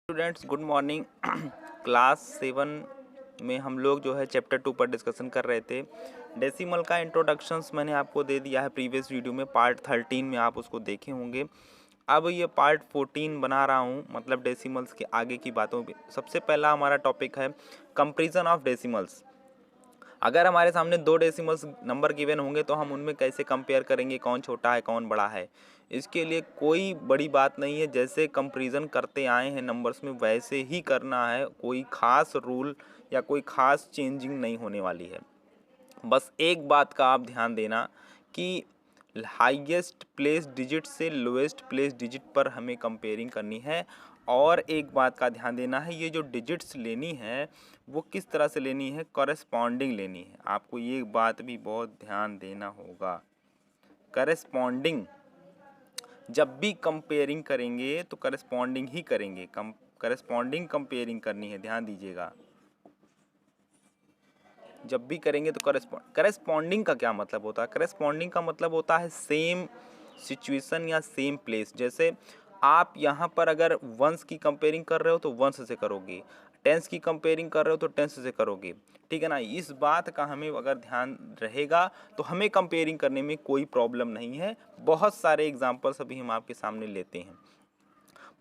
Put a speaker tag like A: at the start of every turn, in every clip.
A: Students good morning. Class 7 में हम लोग जो है चैप्टर 2 पर डिस्कशन कर रहे थे। डेसिमल का इंट्रोडक्शंस मैंने आपको दे दिया है प्रीवियस वीडियो में, पार्ट 13 में आप उसको देखे होंगे। अब ये पार्ट 14 बना रहा हूँ, मतलब डेसिमल्स के आगे की बातों पे। सबसे पहला हमारा टॉपिक है कंपैरिजन ऑफ डेसिमल्स। अगर हमारे सामने दो डेसिमल्स नंबर गिवन होंगे तो हम उनमें कैसे कंपेयर करेंगे, कौन छोटा है कौन बड़ा है। इसके लिए कोई बड़ी बात नहीं है, जैसे कंपैरिजन करते आए हैं नंबर्स में वैसे ही करना है। कोई ख़ास रूल या कोई ख़ास चेंजिंग नहीं होने वाली है। बस एक बात का आप ध्यान देना कि हाईएस्ट प्लेस डिजिट से लोएस्ट प्लेस डिजिट पर हमें कंपेयरिंग करनी है। और एक बात का ध्यान देना है, ये जो डिजिट्स लेनी है वो किस तरह से लेनी है, कॉरेस्पॉन्डिंग लेनी है। आपको ये बात भी बहुत ध्यान देना होगा। कॉरेस्पॉन्डिंग जब भी कंपेयरिंग करेंगे तो कॉरेस्पॉन्डिंग ही करेंगे, कॉरेस्पॉन्डिंग कंपेयरिंग करनी है, ध्यान दीजिएगा। जब भी करेंगे तो करेस्पॉन्डिंग का क्या मतलब होता है? करेस्पॉन्डिंग का मतलब होता है सेम सिचुएशन या सेम प्लेस। जैसे आप यहाँ पर अगर वंस की कंपेयरिंग कर रहे हो तो वंस से करोगे, टेंस की कंपेयरिंग कर रहे हो तो टेंस से करोगे, ठीक है ना। इस बात का हमें अगर ध्यान रहेगा तो हमें कंपेयरिंग करने में कोई प्रॉब्लम नहीं है। बहुत सारे एग्जाम्पल्स अभी हम आपके सामने लेते हैं,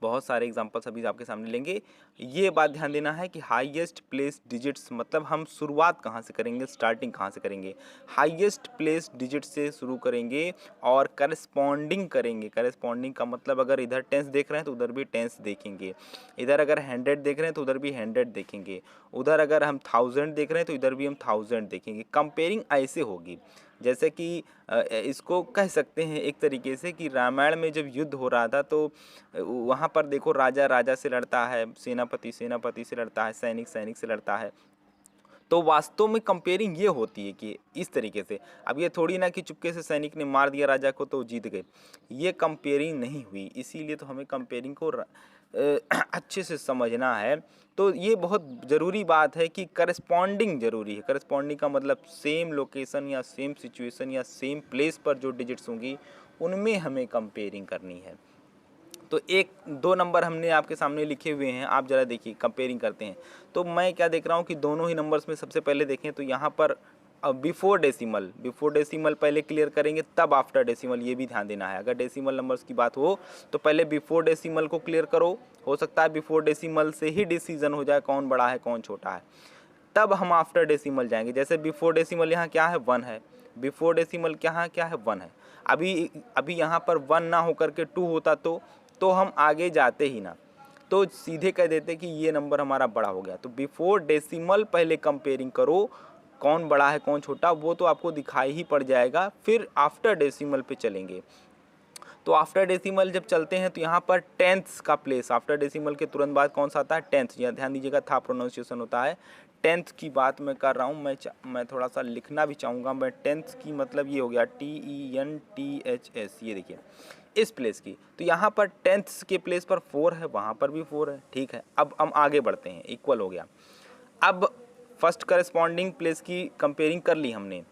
A: बहुत सारे एग्जांपल्स अभी आपके सामने लेंगे। ये बात ध्यान देना है कि हाईएस्ट प्लेस डिजिट्स मतलब हम शुरुआत कहाँ से करेंगे, स्टार्टिंग कहाँ से करेंगे। हाईएस्ट प्लेस डिजिट से शुरू करेंगे और करस्पॉन्डिंग करेंगे। करस्पॉन्डिंग का मतलब अगर इधर टेंस देख रहे हैं तो उधर भी टेंस देखेंगे, इधर अगर 100 देख रहे हैं तो उधर भी 100 देखेंगे, उधर अगर हम 1000 देख रहे हैं तो इधर भी हम 1000 देखेंगे। कंपेयरिंग ऐसे होगी जैसे कि इसको कह सकते हैं एक तरीके से कि रामायण में जब युद्ध हो रहा था तो वहाँ पर देखो राजा राजा से लड़ता है, सेनापति सेनापति से लड़ता है, सैनिक सैनिक से लड़ता है। तो वास्तव में कंपेयरिंग ये होती है कि इस तरीके से, अब ये थोड़ी ना कि चुपके से सैनिक ने मार दिया राजा को तो जीत गए, ये कंपेयरिंग नहीं हुई। इसीलिए तो हमें कंपेयरिंग को अच्छे से समझना है। तो ये बहुत ज़रूरी बात है कि करस्पॉन्डिंग ज़रूरी है। करस्पॉन्डिंग का मतलब सेम लोकेशन या सेम सिचुएशन या सेम प्लेस पर जो डिजिट्स होंगी उनमें हमें कंपेयरिंग करनी है। तो एक दो नंबर हमने आपके सामने लिखे हुए हैं, आप ज़रा देखिए, कंपेयरिंग करते हैं। तो मैं क्या देख रहा हूँ कि दोनों ही नंबर्स में सबसे पहले देखें तो यहाँ पर बिफोर डेसिमल पहले क्लियर करेंगे, तब आफ्टर डेसिमल। ये भी ध्यान देना है, अगर डेसिमल नंबर्स की बात हो तो पहले बिफोर डेसिमल को क्लियर करो। हो सकता है बिफोर डेसिमल से ही डिसीजन हो जाए कौन बड़ा है कौन छोटा है, तब हम आफ्टर डेसिमल जाएंगे। जैसे बिफोर डेसिमल यहाँ क्या है, 1 है। बिफोर डेसिमल क्या है, 1 है। अभी अभी यहाँ पर 1 ना होकर के 2 होता तो हम आगे जाते ही ना, तो सीधे कह देते कि ये नंबर हमारा बड़ा हो गया। तो बिफोर डेसिमल पहले कंपेयरिंग करो, कौन बड़ा है कौन छोटा, वो तो आपको दिखाई ही पड़ जाएगा। फिर आफ्टर डेसिमल पे चलेंगे। तो आफ्टर डेसिमल जब चलते हैं तो यहाँ पर टेंथ्स का प्लेस, आफ्टर डेसिमल के तुरंत बाद कौन सा आता है, टेंथ। यहाँ ध्यान दीजिएगा, था प्रोनाउंसिएशन होता है। टेंथ की बात मैं कर रहा हूँ, मैं थोड़ा सा लिखना भी चाहूँगा। मैं टेंथ की मतलब ये हो गया TENTHS, ये देखिए इस प्लेस की। तो यहाँ पर टेंथ्स के प्लेस पर 4 है, वहाँ पर भी 4 है, ठीक है। अब हम आगे बढ़ते हैं, इक्वल हो गया। अब फर्स्ट करस्पॉन्डिंग प्लेस की कंपेयरिंग कर ली हमने,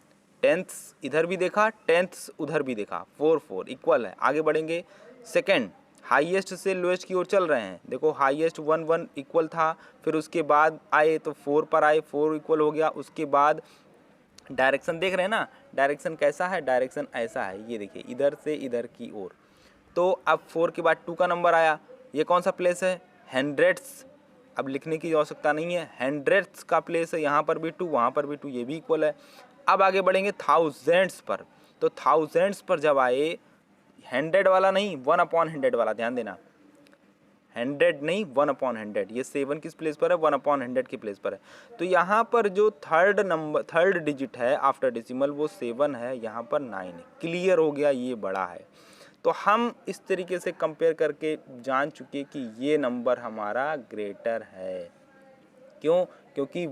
A: टेंथ्स इधर भी देखा, टेंथ्स उधर भी देखा, 4 4 इक्वल है। आगे बढ़ेंगे, सेकेंड हाईएस्ट से लोएस्ट की ओर चल रहे हैं। देखो हाईएस्ट 1 1 इक्वल था, फिर उसके बाद आए तो 4 पर आए, 4 इक्वल हो गया। उसके बाद डायरेक्शन देख रहे हैं ना, डायरेक्शन कैसा है, डायरेक्शन ऐसा है, ये देखिए इधर से इधर की ओर। तो अब 4 के बाद 2 का नंबर आया, ये कौन सा प्लेस है, हंड्रेड्स। अब लिखने की आवश्यकता नहीं है, हंड्रेड्स का प्लेस है, यहाँ पर भी 2 वहाँ पर भी 2, ये भी इक्वल है। अब आगे बढ़ेंगे थाउजेंड्स पर। तो थाउजेंड्स पर जब आए, 100 वाला नहीं, 1/100 वाला, ध्यान देना, 100 नहीं 1/100। ये 7 किस प्लेस पर है, 1/100 की प्लेस पर है। तो यहाँ पर जो थर्ड डिजिट है आफ्टर डेसिमल वो 7 है, यहाँ पर 9 है। क्लियर हो गया, ये बड़ा है। तो हम इस तरीके से कंपेयर करके जान चुके कि ये नंबर हमारा ग्रेटर है। क्यों? क्योंकि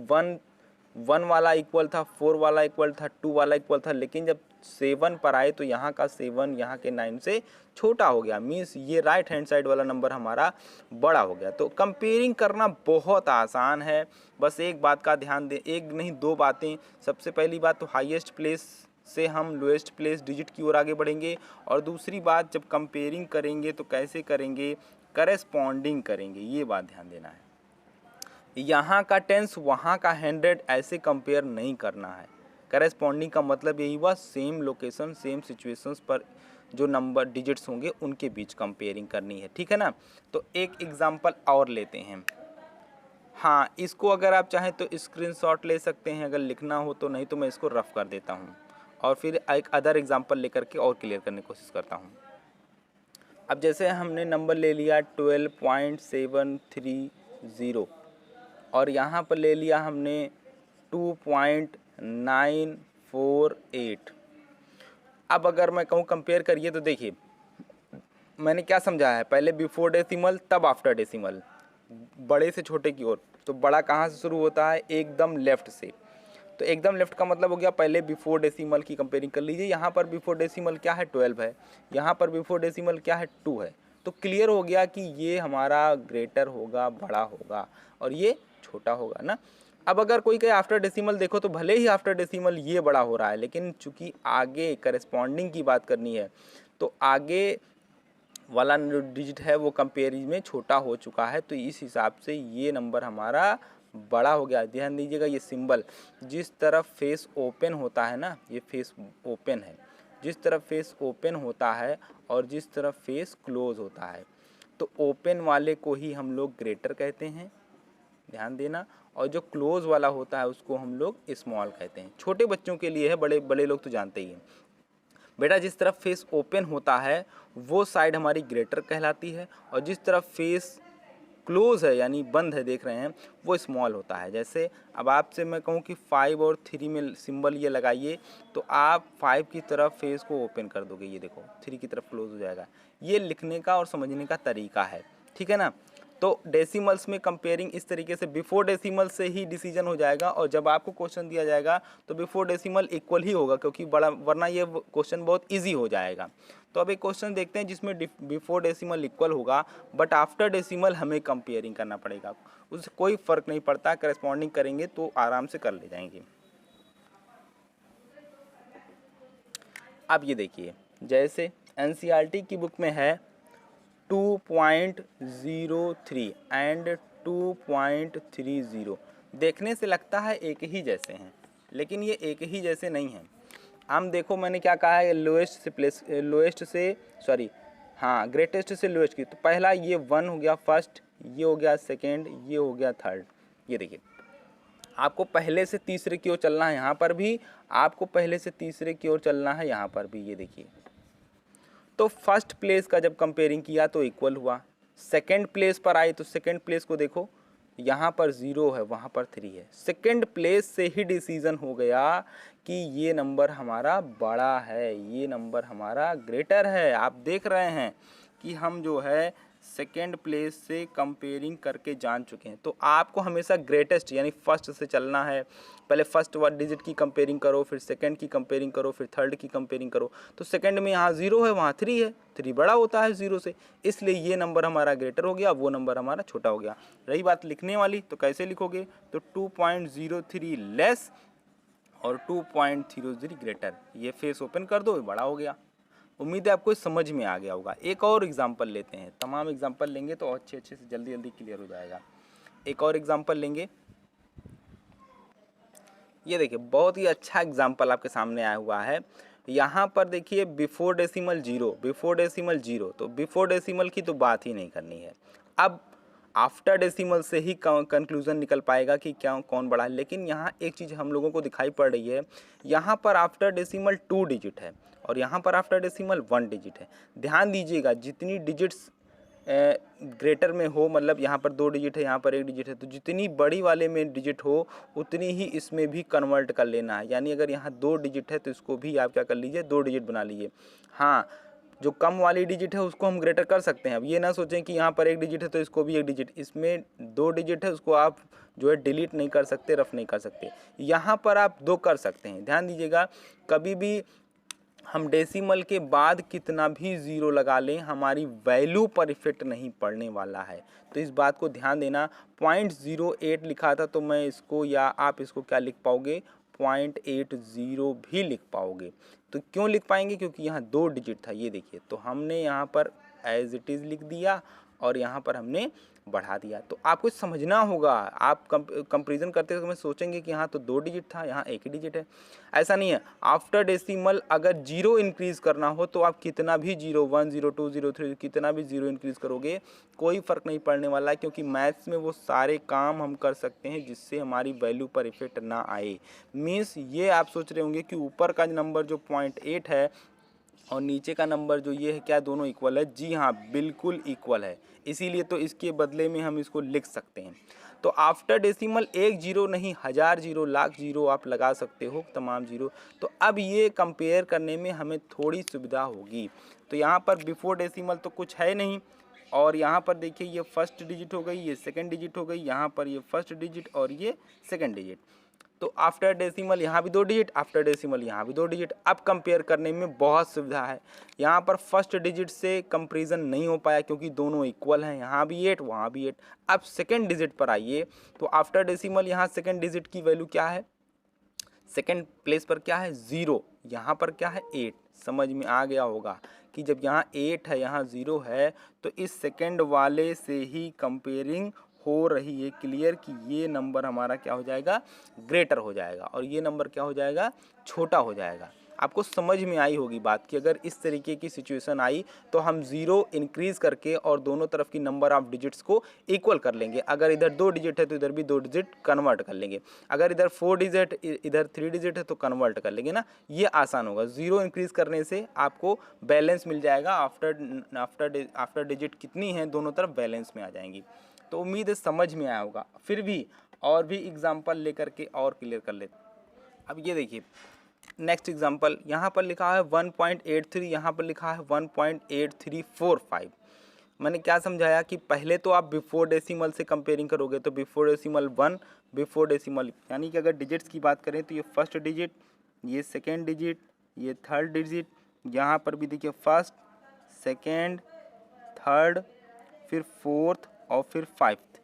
A: 1 वाला इक्वल था, 4 वाला इक्वल था, 2 वाला इक्वल था, लेकिन जब 7 पर आए तो यहाँ का 7 यहाँ के 9 से छोटा हो गया। मीन्स ये राइट हैंड साइड वाला नंबर हमारा बड़ा हो गया। तो कंपेयरिंग करना बहुत आसान है, बस एक बात का ध्यान दें, एक नहीं दो बातें। सबसे पहली बात तो हाईएस्ट प्लेस से हम लोएस्ट प्लेस डिजिट की ओर आगे बढ़ेंगे, और दूसरी बात जब कंपेयरिंग करेंगे तो कैसे करेंगे, करेस्पॉन्डिंग करेंगे, ये बात ध्यान देना है। यहाँ का टेंस वहाँ का 100 ऐसे कंपेयर नहीं करना है। करेस्पॉन्डिंग का मतलब यही हुआ सेम लोकेशन सेम सिचुएशंस पर जो नंबर डिजिट्स होंगे उनके बीच कंपेयरिंग करनी है, ठीक है ना। तो एक एग्जांपल और लेते हैं। हाँ, इसको अगर आप चाहें तो स्क्रीनशॉट ले सकते हैं अगर लिखना हो तो, नहीं तो मैं इसको रफ कर देता हूँ और फिर एक अदर एग्जांपल लेकर के और क्लियर करने की कोशिश करता हूँ। अब जैसे हमने नंबर ले लिया 12.730 और यहाँ पर ले लिया हमने 2.948। अब अगर मैं कहूँ कंपेयर करिए तो देखिए मैंने क्या समझाया है, पहले बिफोर डेसिमल तब आफ्टर डेसिमल, बड़े से छोटे की ओर। तो बड़ा कहाँ से शुरू होता है, एकदम लेफ्ट से। तो एकदम लेफ्ट का मतलब हो गया पहले बिफोर डेसिमल की कंपेयरिंग कर लीजिए। यहाँ पर बिफोर डेसिमल क्या है 12 है, यहाँ पर बिफोर डेसिमल क्या है 2 है। तो क्लियर हो गया कि ये हमारा ग्रेटर होगा, बड़ा होगा और ये छोटा होगा ना। अब अगर कोई कहे आफ्टर डेसिमल देखो तो भले ही आफ्टर डेसिमल ये बड़ा हो रहा है, लेकिन चूंकि आगे करेस्पॉन्डिंग की बात करनी है तो आगे वाला जो डिजिट है वो कंपेरिजन में छोटा हो चुका है, तो इस हिसाब से ये नंबर हमारा बड़ा हो गया। ध्यान दीजिएगा ये सिंबल जिस तरफ फेस ओपन होता है ना, ये फेस ओपन है, जिस तरफ फेस ओपन होता है और जिस तरफ फेस क्लोज होता है, तो ओपन वाले को ही हम लोग ग्रेटर कहते हैं, ध्यान देना। और जो क्लोज वाला होता है उसको हम लोग स्मॉल कहते हैं। छोटे बच्चों के लिए है, बड़े बड़े लोग तो जानते ही हैं। बेटा जिस तरफ फेस ओपन होता है वो साइड हमारी ग्रेटर कहलाती है और जिस तरफ फेस क्लोज है यानी बंद है, देख रहे हैं, वो स्मॉल होता है। जैसे अब आपसे मैं कहूँ कि 5 और 3 में सिंबल ये लगाइए तो आप 5 की तरफ फेस को ओपन कर दोगे, ये देखो 3 की तरफ क्लोज हो जाएगा। ये लिखने का और समझने का तरीका है, ठीक है ना। तो डेसिमल्स में कंपेयरिंग इस तरीके से बिफोर डेसिमल से ही डिसीजन हो जाएगा और जब आपको क्वेश्चन दिया जाएगा तो बिफोर डेसिमल इक्वल ही होगा, क्योंकि बड़ा वरना ये क्वेश्चन बहुत इजी हो जाएगा। तो अब एक क्वेश्चन देखते हैं जिसमें बिफोर डेसिमल इक्वल होगा बट आफ्टर डेसिमल हमें कंपेयरिंग करना पड़ेगा। उससे कोई फ़र्क नहीं पड़ता, करेस्पॉन्डिंग करेंगे तो आराम से कर ले जाएंगे। अब ये देखिए जैसे एनसीईआरटी की बुक में है 2.03 एंड 2.30। देखने से लगता है एक ही जैसे हैं, लेकिन ये एक ही जैसे नहीं हैं। हम देखो मैंने क्या कहा है, ग्रेटेस्ट से लोएस्ट की। तो पहला ये 1 हो गया फर्स्ट, ये हो गया सेकेंड, ये हो गया थर्ड। ये देखिए आपको पहले से तीसरे की ओर चलना है, यहाँ पर भी आपको पहले से तीसरे की ओर चलना है, यहाँ पर भी। ये देखिए तो फर्स्ट प्लेस का जब कंपेयरिंग किया तो इक्वल हुआ, सेकंड प्लेस पर आए तो सेकंड प्लेस को देखो, यहाँ पर 0 है, वहाँ पर 3 है। सेकंड प्लेस से ही डिसीजन हो गया कि ये नंबर हमारा बड़ा है, ये नंबर हमारा ग्रेटर है। आप देख रहे हैं कि हम जो है सेकेंड प्लेस से कंपेयरिंग करके जान चुके हैं। तो आपको हमेशा ग्रेटेस्ट यानी फर्स्ट से चलना है। पहले फर्स्ट वन डिजिट की कंपेयरिंग करो, फिर सेकंड की कंपेयरिंग करो, फिर थर्ड की कंपेयरिंग करो। तो सेकंड में यहाँ 0 है, वहाँ 3 है, 3 बड़ा होता है 0 से, इसलिए ये नंबर हमारा ग्रेटर हो गया, वो नंबर हमारा छोटा हो गया। रही बात लिखने वाली, तो कैसे लिखोगे, तो 2.03 लेस और 2.30 ग्रेटर, ये फेस ओपन कर दो, बड़ा हो गया। उम्मीद है आपको समझ में आ गया होगा। एक और एग्जांपल लेते हैं, तमाम एग्जांपल लेंगे तो अच्छे से जल्दी जल्दी क्लियर हो जाएगा। एक और एग्जांपल लेंगे, ये देखिए बहुत ही अच्छा एग्जांपल आपके सामने आया हुआ है। यहाँ पर देखिए बिफोर डेसिमल 0, बिफोर डेसिमल 0, तो बिफोर डेसिमल की तो बात ही नहीं करनी है। अब आफ्टर डेसिमल से ही कंक्लूजन निकल पाएगा कि क्या कौन बड़ा है। लेकिन यहाँ एक चीज़ हम लोगों को दिखाई पड़ रही है, यहाँ पर आफ्टर डेसिमल 2 डिजिट है और यहाँ पर आफ्टर डेसिमल 1 डिजिट है। ध्यान दीजिएगा जितनी डिजिट्स ग्रेटर में हो, मतलब यहाँ पर 2 डिजिट है, यहाँ पर 1 डिजिट है, तो जितनी बड़ी वाले में डिजिट हो उतनी ही इसमें भी कन्वर्ट कर लेना है। यानी अगर यहाँ 2 डिजिट है तो इसको भी आप क्या कर लीजिए, 2 डिजिट बना लीजिए। हाँ, जो कम वाली डिजिट है उसको हम ग्रेटर कर सकते हैं। अब ये ना सोचें कि यहाँ पर 1 डिजिट है तो इसको भी 1 डिजिट, इसमें 2 डिजिट है उसको आप जो है डिलीट नहीं कर सकते, रफ नहीं कर सकते। यहाँ पर आप 2 कर सकते हैं। ध्यान दीजिएगा कभी भी हम डेसिमल के बाद कितना भी 0 लगा लें, हमारी वैल्यू पर इफेक्ट नहीं पड़ने वाला है। तो इस बात को ध्यान देना। 0.08 लिखा था तो मैं इसको या आप इसको क्या लिख पाओगे, 0.80 भी लिख पाओगे। तो क्यों लिख पाएंगे, क्योंकि यहाँ 2 डिजिट था। ये देखिए तो हमने यहाँ पर एज इट इज़ लिख दिया और यहाँ पर हमने बढ़ा दिया। तो आपको समझना होगा, आप कंपेरिजन करते समय सोचेंगे कि हाँ तो 2 डिजिट था, यहाँ 1 ही डिजिट है। ऐसा नहीं है। आफ्टर डेसिमल अगर जीरो इंक्रीज़ करना हो तो आप कितना भी जीरो 1 0 2 0 3 कितना भी जीरो इंक्रीज़ करोगे कोई फ़र्क नहीं पड़ने वाला है, क्योंकि मैथ्स में वो सारे काम हम कर सकते हैं जिससे हमारी वैल्यू पर इफेक्ट ना आए। मीन्स ये आप सोच रहे होंगे कि ऊपर का नंबर जो 0.8 है और नीचे का नंबर जो ये है क्या दोनों इक्वल है? जी हाँ, बिल्कुल इक्वल है। इसीलिए तो इसके बदले में हम इसको लिख सकते हैं। तो आफ्टर डेसिमल एक जीरो नहीं, 1000 जीरो, लाख जीरो आप लगा सकते हो, तमाम जीरो। तो अब ये कंपेयर करने में हमें थोड़ी सुविधा होगी। तो यहाँ पर बिफोर डेसिमल तो कुछ है नहीं, और यहाँ पर देखिए ये फर्स्ट डिजिट हो गई, ये सेकंड डिजिट हो गई, यहाँ पर ये फर्स्ट डिजिट और ये सेकंड डिजिट। तो आफ्टर डेसिमल यहाँ भी 2 डिजिट, आफ्टर डेसिमल यहाँ भी 2 डिजिट। अब कंपेयर करने में बहुत सुविधा है। यहाँ पर फर्स्ट डिजिट से कंपैरिजन नहीं हो पाया क्योंकि दोनों इक्वल हैं, यहाँ भी 8 वहाँ भी 8। अब सेकंड डिजिट पर आइए, तो आफ्टर डेसिमल यहाँ सेकंड डिजिट की वैल्यू क्या है? सेकंड प्लेस पर क्या है? 0। यहाँ पर क्या है? 8। समझ में आ गया होगा कि जब यहाँ 8 है यहाँ 0 है तो इस सेकंड वाले से ही कंपेयरिंग हो रही है। क्लियर कि ये नंबर हमारा क्या हो जाएगा? ग्रेटर हो जाएगा, और ये नंबर क्या हो जाएगा? छोटा हो जाएगा। आपको समझ में आई होगी बात कि अगर इस तरीके की सिचुएशन आई तो हम ज़ीरो इंक्रीज़ करके और दोनों तरफ की नंबर ऑफ डिजिट्स को इक्वल कर लेंगे। अगर इधर 2 डिजिट है तो इधर भी 2 डिजिट कन्वर्ट कर लेंगे, अगर इधर 4 डिजिट इधर 3 डिजिट है तो कन्वर्ट कर लेंगे ना। ये आसान होगा। ज़ीरो इंक्रीज़ करने से आपको बैलेंस मिल जाएगा। आफ्टर डिजिट कितनी है दोनों तरफ बैलेंस में आ जाएंगी। तो उम्मीद है समझ में आया होगा। फिर भी और भी एग्जाम्पल लेकर के और क्लियर कर लेते। अब ये देखिए नेक्स्ट एग्जांपल, यहाँ पर लिखा है 1.83, यहाँ पर लिखा है 1.8345। मैंने क्या समझाया कि पहले तो आप बिफोर डेसिमल से कंपेयरिंग करोगे, तो बिफोर डेसिमल 1, बिफोर डेसिमल यानी कि अगर डिजिट्स की बात करें तो ये फर्स्ट डिजिट, ये सेकेंड डिजिट, ये थर्ड डिजिट, यहाँ पर भी देखिए फर्स्ट, सेकेंड, थर्ड, फिर फोर्थ और फिर फाइफ्थ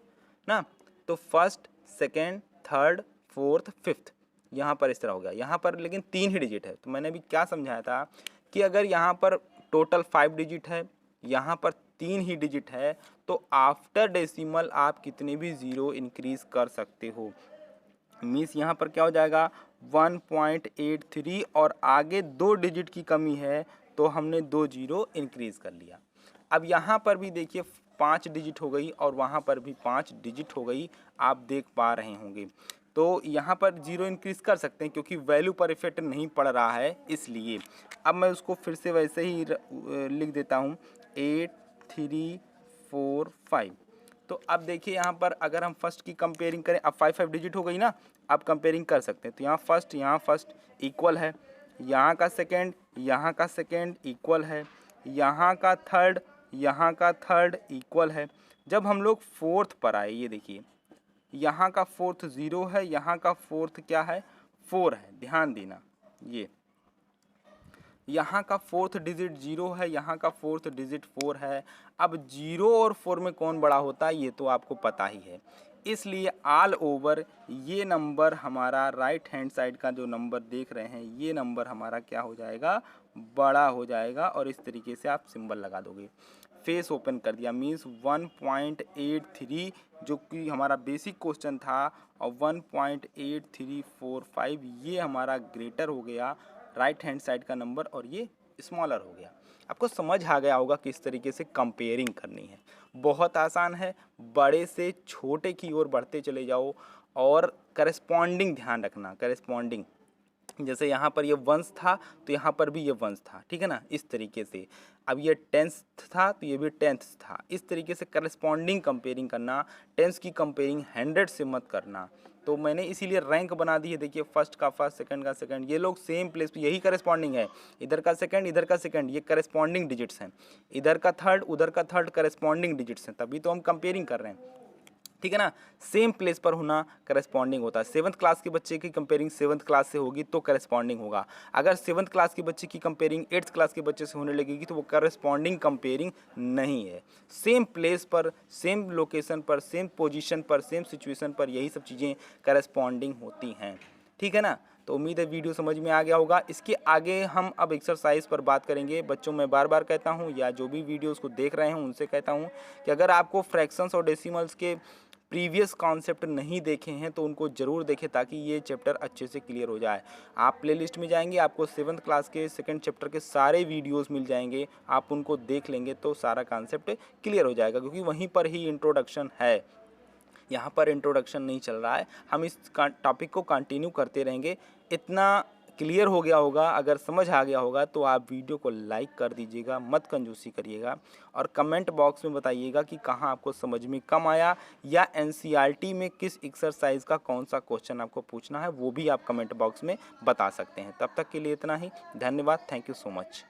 A: ना। तो first, second, third, fourth, fifth, यहाँ पर इस तरह हो गया। यहाँ पर लेकिन 3 ही डिजिट है। तो मैंने अभी क्या समझाया था कि अगर यहाँ पर टोटल 5 डिजिट है, यहाँ पर 3 ही डिजिट है, तो आफ्टर डेसिमल आप कितने भी ज़ीरो इंक्रीज़ कर सकते हो। मीन्स यहाँ पर क्या हो जाएगा? 1.83 और आगे 2 डिजिट की कमी है तो हमने 2 जीरो इंक्रीज़ कर लिया। अब यहाँ पर भी देखिए 5 डिजिट हो गई और वहाँ पर भी 5 डिजिट हो गई, आप देख पा रहे होंगे। तो यहाँ पर जीरो इंक्रीज़ कर सकते हैं क्योंकि वैल्यू पर इफेक्ट नहीं पड़ रहा है इसलिए। अब मैं उसको फिर से वैसे ही लिख देता हूँ 8 3 4 5। तो अब देखिए यहाँ पर अगर हम फर्स्ट की कंपेयरिंग करें, अब 5 डिजिट हो गई ना, अब कंपेयरिंग कर सकते हैं। तो यहाँ फर्स्ट इक्वल है, यहाँ का सेकेंड इक्वल है, यहाँ का थर्ड इक्वल है। जब हम लोग फोर्थ पर आए, ये देखिए यहाँ का फोर्थ 0 है, यहाँ का फोर्थ क्या है? 4 है। ध्यान देना, ये यहाँ का फोर्थ डिजिट 0 है, यहाँ का फोर्थ डिजिट 4 है। अब 0 और 4 में कौन बड़ा होता है ये तो आपको पता ही है। इसलिए ऑल ओवर ये नंबर हमारा राइट हैंड साइड का जो नंबर देख रहे हैं ये नंबर हमारा क्या हो जाएगा? बड़ा हो जाएगा। और इस तरीके से आप सिंबल लगा दोगे। फेस ओपन कर दिया मीन्स 1.83 जो कि हमारा बेसिक क्वेश्चन था, और 1.8345 ये हमारा ग्रेटर हो गया राइट हैंड साइड का नंबर, और ये स्मॉलर हो गया। आपको समझ आ गया होगा किस तरीके से कंपेयरिंग करनी है। बहुत आसान है, बड़े से छोटे की ओर बढ़ते चले जाओ और करेस्पॉन्डिंग ध्यान रखना। करेस्पॉन्डिंग जैसे यहाँ पर ये वंश था तो यहाँ पर भी ये वंश था, ठीक है ना, इस तरीके से। अब ये टेंस था तो ये भी टेंथ था। इस तरीके से करस्पॉन्डिंग कंपेयरिंग करना। टेंस की कंपेयरिंग 100 से मत करना। तो मैंने इसीलिए रैंक बना दी है। देखिए फर्स्ट का फर्स्ट, सेकंड का सेकंड, ये लोग सेम प्लेस पे, यही करस्पॉन्डिंग है। इधर का सेकंड, इधर का सेकंड, ये करस्पॉन्डिंग डिजिट्स हैं। इधर का थर्ड, उधर का थर्ड करस्पॉन्डिंग डिजिट्स हैं, तभी तो हम कंपेयरिंग कर रहे हैं, ठीक है ना। सेम प्लेस पर होना करस्पॉन्डिंग होता है। 7th क्लास के बच्चे की कंपेयरिंग 7th क्लास से होगी तो करस्पॉन्डिंग होगा। अगर 7th क्लास के बच्चे की कंपेयरिंग 8th क्लास के बच्चे से होने लगेगी तो वो करस्पॉन्डिंग कंपेयरिंग नहीं है। सेम प्लेस पर, सेम लोकेशन पर, सेम पोजीशन पर, सेम सिचुएशन पर यही सब चीज़ें करस्पॉन्डिंग होती हैं, ठीक है ना। तो उम्मीद है वीडियो समझ में आ गया होगा। इसके आगे हम अब एक्सरसाइज पर बात करेंगे। बच्चों, मैं बार बार कहता हूँ या जो भी वीडियोज़ को देख रहे हैं उनसे कहता हूँ कि अगर आपको फ्रैक्शंस और डेसिमल्स के प्रीवियस कॉन्सेप्ट नहीं देखे हैं तो उनको ज़रूर देखें, ताकि ये चैप्टर अच्छे से क्लियर हो जाए। आप प्लेलिस्ट में जाएंगे, आपको 7th क्लास के 2nd चैप्टर के सारे वीडियोस मिल जाएंगे। आप उनको देख लेंगे तो सारा कॉन्सेप्ट क्लियर हो जाएगा, क्योंकि वहीं पर ही इंट्रोडक्शन है। यहाँ पर इंट्रोडक्शन नहीं चल रहा है। हम इस टॉपिक को कंटिन्यू करते रहेंगे। इतना क्लियर हो गया होगा, अगर समझ आ गया होगा तो आप वीडियो को लाइक कर दीजिएगा, मत कंजूसी करिएगा, और कमेंट बॉक्स में बताइएगा कि कहाँ आपको समझ में कम आया, या एनसीईआरटी में किस एक्सरसाइज का कौन सा क्वेश्चन आपको पूछना है, वो भी आप कमेंट बॉक्स में बता सकते हैं। तब तक के लिए इतना ही। धन्यवाद। Thank you so much.